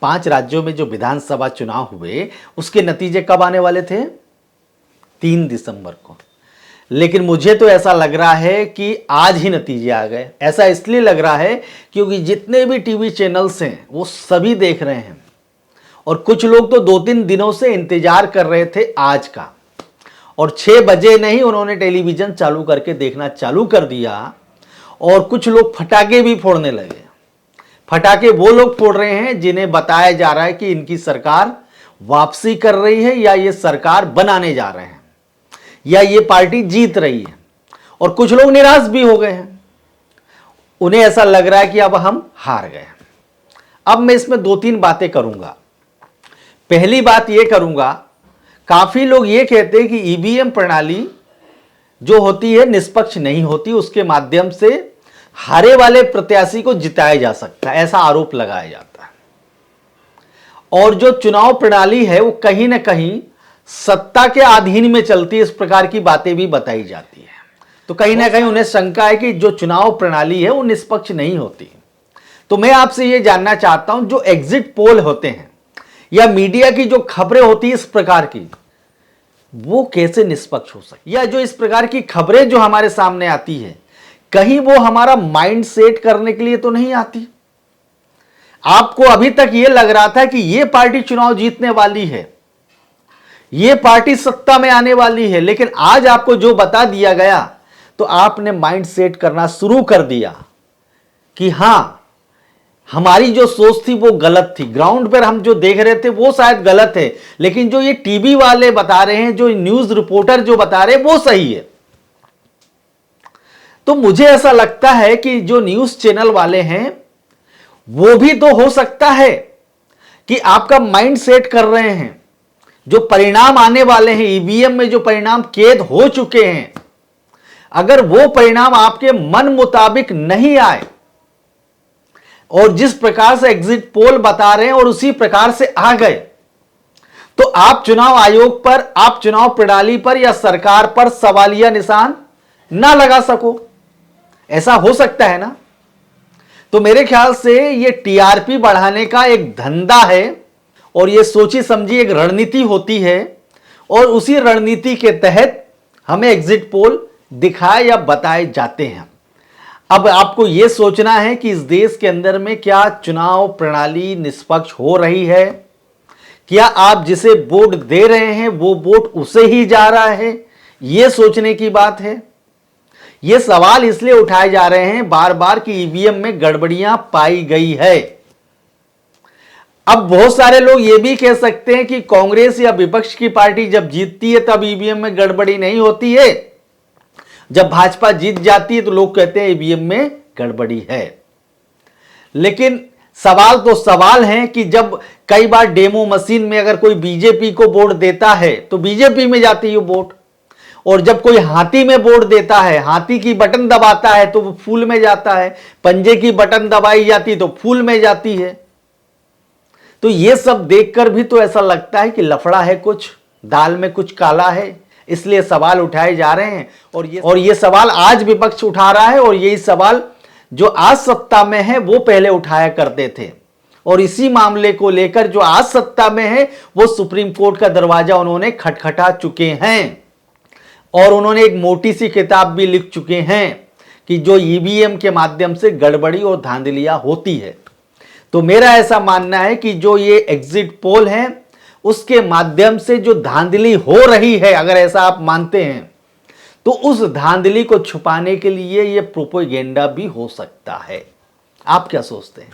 5 राज्यों में जो विधानसभा चुनाव हुए उसके नतीजे कब आने वाले थे? 3 दिसंबर को। लेकिन मुझे तो ऐसा लग रहा है कि आज ही नतीजे आ गए। ऐसा इसलिए लग रहा है क्योंकि जितने भी टीवी चैनल्स हैं वो सभी देख रहे हैं, और कुछ लोग तो 2-3 दिनों से इंतजार कर रहे थे आज का, और 6 बजे नहीं उन्होंने टेलीविजन चालू करके देखना चालू कर दिया। और कुछ लोग फटाके भी फोड़ने लगे। फटाके वो लोग फोड़ रहे हैं जिन्हें बताया जा रहा है कि इनकी सरकार वापसी कर रही है, या ये सरकार बनाने जा रहे हैं, या ये पार्टी जीत रही है। और कुछ लोग निराश भी हो गए हैं, उन्हें ऐसा लग रहा है कि अब हम हार गए। अब मैं इसमें 2-3 बातें करूंगा। पहली बात यह करूंगा, काफी लोग ये कहते हैं कि ईवीएम प्रणाली जो होती है निष्पक्ष नहीं होती, उसके माध्यम से हारे वाले प्रत्याशी को जिताया जा सकता है, ऐसा आरोप लगाया जाता है। और जो चुनाव प्रणाली है वो कहीं ना कहीं सत्ता के अधीन में चलती है, इस प्रकार की बातें भी बताई जाती है। तो कहीं ना कहीं उन्हें शंका है कि जो चुनाव प्रणाली है वो निष्पक्ष नहीं होती। तो मैं आपसे ये जानना चाहता हूं, जो एग्जिट पोल होते हैं या मीडिया की जो खबरें होती है इस प्रकार की, वो कैसे निष्पक्ष हो सकती, या जो इस प्रकार की खबरें जो हमारे सामने आती है कहीं वो हमारा माइंड सेट करने के लिए तो नहीं आती? आपको अभी तक ये लग रहा था कि ये पार्टी चुनाव जीतने वाली है, ये पार्टी सत्ता में आने वाली है, लेकिन आज आपको जो बता दिया गया तो आपने माइंड सेट करना शुरू कर दिया कि हां, हमारी जो सोच थी वो गलत थी, ग्राउंड पर हम जो देख रहे थे वो शायद गलत है, लेकिन जो ये टीवी वाले बता रहे हैं, जो न्यूज रिपोर्टर जो बता रहे हैं वो सही है। तो मुझे ऐसा लगता है कि जो न्यूज चैनल वाले हैं वो भी तो हो सकता है कि आपका माइंड सेट कर रहे हैं। जो परिणाम आने वाले हैं, ईवीएम में जो परिणाम कैद हो चुके हैं, अगर वो परिणाम आपके मन मुताबिक नहीं आए और जिस प्रकार से एग्जिट पोल बता रहे हैं और उसी प्रकार से आ गए, तो आप चुनाव आयोग पर, आप चुनाव प्रणाली पर या सरकार पर सवालिया निशान ना लगा सको। ऐसा हो सकता है ना? तो मेरे ख्याल से ये टीआरपी बढ़ाने का एक धंधा है, और ये सोची समझी एक रणनीति होती है, और उसी रणनीति के तहत हमें एग्जिट पोल दिखाए या बताए जाते हैं। अब आपको यह सोचना है कि इस देश के अंदर में क्या चुनाव प्रणाली निष्पक्ष हो रही है, क्या आप जिसे वोट दे रहे हैं वो वोट उसे ही जा रहा है, यह सोचने की बात है। ये सवाल इसलिए उठाए जा रहे हैं बार बार कि ईवीएम में गड़बड़ियां पाई गई है। अब बहुत सारे लोग ये भी कह सकते हैं कि कांग्रेस या विपक्ष की पार्टी जब जीतती है तब ईवीएम में गड़बड़ी नहीं होती है, जब भाजपा जीत जाती है तो लोग कहते हैं ईवीएम में गड़बड़ी है। लेकिन सवाल तो सवाल है कि जब कई बार डेमो मशीन में अगर कोई बीजेपी को वोट देता है तो बीजेपी में जाती है वोट, और जब कोई हाथी में वोट देता है, हाथी की बटन दबाता है तो वो फूल में जाता है, पंजे की बटन दबाई जाती तो फूल में जाती है। तो ये सब देखकर भी तो ऐसा लगता है कि लफड़ा है, कुछ दाल में कुछ काला है, इसलिए सवाल उठाए जा रहे हैं। और ये सवाल आज विपक्ष उठा रहा है, और यही सवाल जो आज सत्ता में है वो पहले उठाया करते थे। और इसी मामले को लेकर जो आज सत्ता में है वो सुप्रीम कोर्ट का दरवाजा उन्होंने खटखटा चुके हैं, और उन्होंने एक मोटी सी किताब भी लिख चुके हैं कि जो ईवीएम के माध्यम से गड़बड़ी और धांधलियां होती है। तो मेरा ऐसा मानना है कि जो ये एग्जिट पोल है उसके माध्यम से जो धांधली हो रही है, अगर ऐसा आप मानते हैं, तो उस धांधली को छुपाने के लिए ये प्रोपेगेंडा भी हो सकता है। आप क्या सोचते हैं?